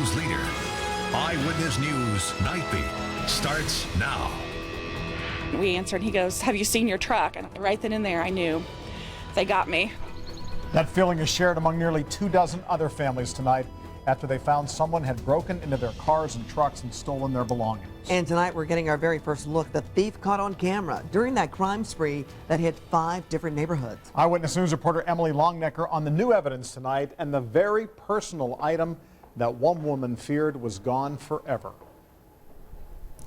news leader. Eyewitness News Nightbeat starts now. We answered, he goes, "Have you seen your truck?" And right then and there, I knew they got me. That feeling is shared among nearly 24 other families tonight after they found someone had broken into their cars and trucks and stolen their belongings. And tonight we're getting our very first look. The thief caught on camera during that crime spree that hit 5 different neighborhoods. Eyewitness News reporter Emily Longnecker on the new evidence tonight and the very personal item that one woman feared was gone forever.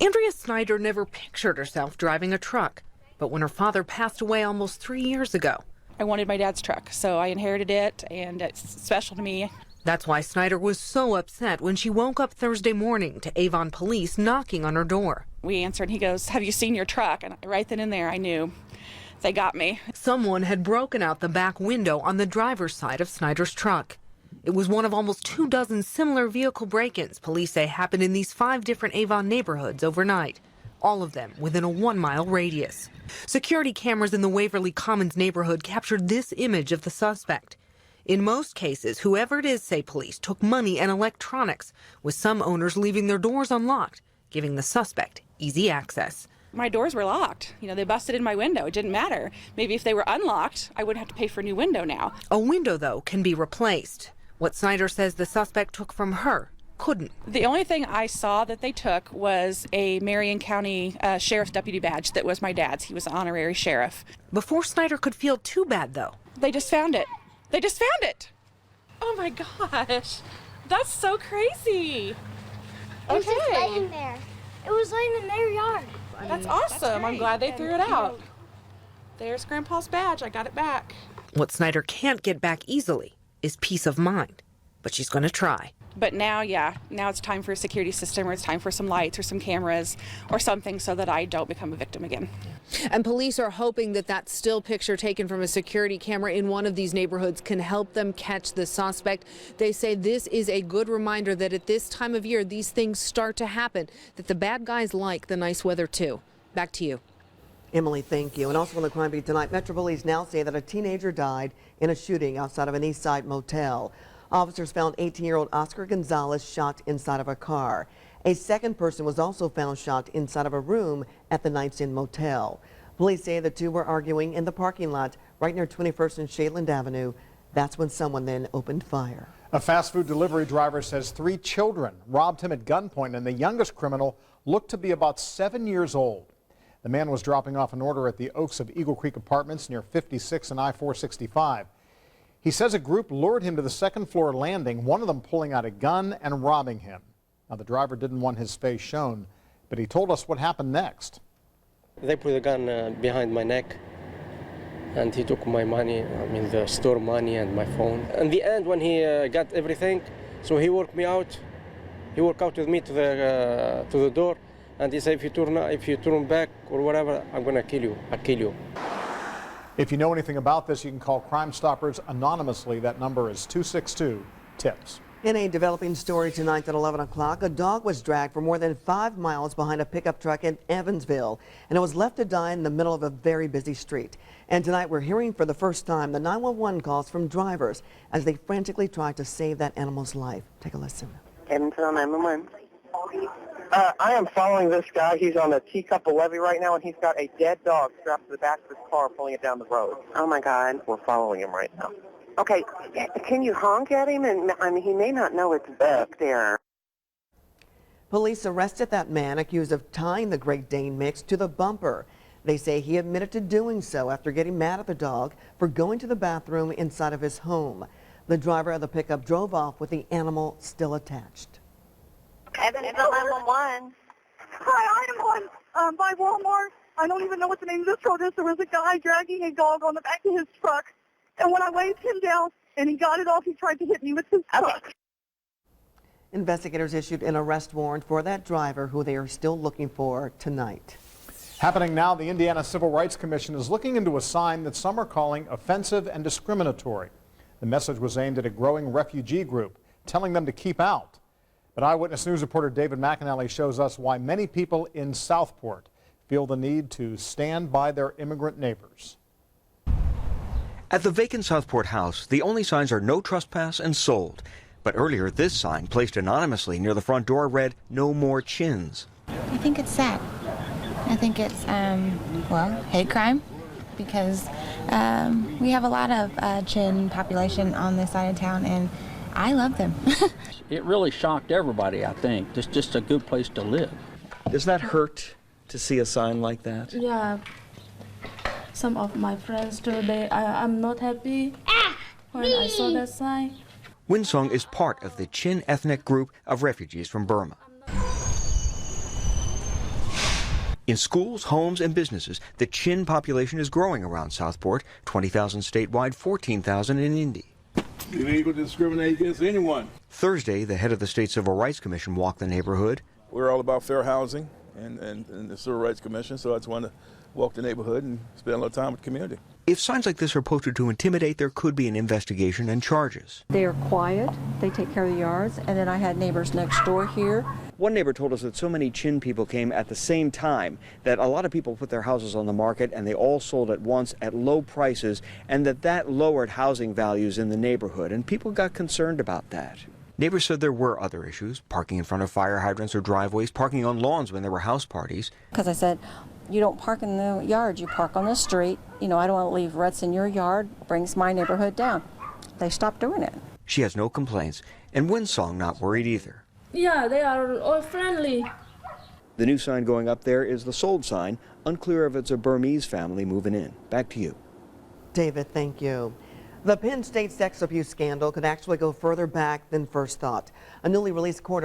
Andrea Snyder never pictured herself driving a truck, but when her father passed away almost 3 years ago, I wanted my dad's truck, so I inherited it, and it's special to me. That's why Snyder was so upset when she woke up Thursday morning to Avon police knocking on her door. We answered, he goes, "Have you seen your truck?" And right then and there, I knew they got me. Someone had broken out the back window on the driver's side of Snyder's truck. It was one of almost 24 similar vehicle break-ins police say happened in these 5 different Avon neighborhoods overnight, all of them within a 1-mile radius. Security cameras in the Waverly Commons neighborhood captured this image of the suspect. In most cases, whoever it is, say police, took money and electronics, with some owners leaving their doors unlocked, giving the suspect easy access. My doors were locked. You know, they busted in my window. It didn't matter. Maybe if they were unlocked, I wouldn't have to pay for a new window now. A window, though, can be replaced. What Snyder says the suspect took from her couldn't. The only thing I saw that they took was a Marion County Sheriff's deputy badge that was my dad's. He was an honorary sheriff. Before Snyder could feel too bad, though. They just found it. They just found it. Oh my gosh. That's so crazy. It was just laying there. It was laying in their yard. That's awesome. I'm glad they threw it out. There's Grandpa's badge. I got it back. What Snyder can't get back easily is peace of mind, but she's going to try. But now it's time for a security system, or it's time for some lights or some cameras or something so that I don't become a victim again. And police are hoping that that still picture taken from a security camera in one of these neighborhoods can help them catch the suspect. They say this is a good reminder that at this time of year, these things start to happen, that the bad guys like the nice weather too. Back to you. Emily, thank you. And also on the crime beat tonight, Metro Police now say that a teenager died in a shooting outside of an East Side motel. Officers found 18-year-old Oscar Gonzalez shot inside of a car. A second person was also found shot inside of a room at the Knights Inn motel. Police say the two were arguing in the parking lot right near 21st and Shadeland Avenue. That's when someone then opened fire. A fast food delivery driver says 3 children robbed him at gunpoint, and the youngest criminal looked to be about 7 years old. The man was dropping off an order at the Oaks of Eagle Creek Apartments near 56 and I-465. He says a group lured him to the second-floor landing, one of them pulling out a gun and robbing him. Now, the driver didn't want his face shown, but he told us what happened next. They put a gun behind my neck, and he took my money, the store money and my phone. In the end, when he got everything, so he worked me out. He worked out with me to the door, and he said, if you turn back or whatever, I'm gonna kill you. I'll kill you. If you know anything about this, you can call Crime Stoppers anonymously. That number is 262-TIPS. In a developing story tonight at 11 o'clock, a dog was dragged for more than 5 miles behind a pickup truck in Evansville, and it was left to die in the middle of a very busy street. And tonight we're hearing for the first time the 911 calls from drivers as they frantically try to save that animal's life. Take a listen. Evansville 911. I am following this guy. He's on a teacup levee right now, and he's got a dead dog strapped to the back of his car pulling it down the road. Oh, my God. We're following him right now. Okay, can you honk at him? And he may not know it's back there. Police arrested that man accused of tying the Great Dane mix to the bumper. They say he admitted to doing so after getting mad at the dog for going to the bathroom inside of his home. The driver of the pickup drove off with the animal still attached. Evansville 911. Hi, I am by Walmart. I don't even know what the name of this road is. There was a guy dragging a dog on the back of his truck. And when I waved him down and he got it off, he tried to hit me with his truck. Investigators issued an arrest warrant for that driver, who they are still looking for tonight. Happening now, the Indiana Civil Rights Commission is looking into a sign that some are calling offensive and discriminatory. The message was aimed at a growing refugee group, telling them to keep out. But Eyewitness News reporter David McAnally shows us why many people in Southport feel the need to stand by their immigrant neighbors. At the vacant Southport house, the only signs are no trespass and sold. But earlier, this sign, placed anonymously near the front door, read, "No more chins." I think it's sad. I think it's, well, hate crime, because we have a lot of Chin population on this side of town, and I love them. It really shocked everybody, I think. It's just a good place to live. Does that hurt to see a sign like that? Yeah. Some of my friends today, I'm not happy when I saw that sign. Winsong is part of the Chin ethnic group of refugees from Burma. In schools, homes, and businesses, the Chin population is growing around Southport, 20,000 statewide, 14,000 in Indy. Illegal to discriminate against anyone. Thursday, the head of the State Civil Rights Commission walked the neighborhood. We're all about fair housing and the Civil Rights Commission, so I just want to walk the neighborhood and spend a little time with the community. If signs like this are posted to intimidate, there could be an investigation and charges. They are quiet, they take care of the yards, and then I had neighbors next door here. One neighbor told us that so many Chin people came at the same time that a lot of people put their houses on the market and they all sold at once at low prices, and that lowered housing values in the neighborhood, and people got concerned about that. Neighbors said there were other issues, parking in front of fire hydrants or driveways, parking on lawns when there were house parties. Because I said, you don't park in the yard, you park on the street. You know, I don't want to leave ruts in your yard, brings my neighborhood down. They stopped doing it. She has no complaints, and Winsong not worried either. Yeah, they are all friendly. The new sign going up there is the sold sign, unclear if it's a Burmese family moving in. Back to you. David, thank you. The Penn State sex abuse scandal could actually go further back than first thought. A newly released court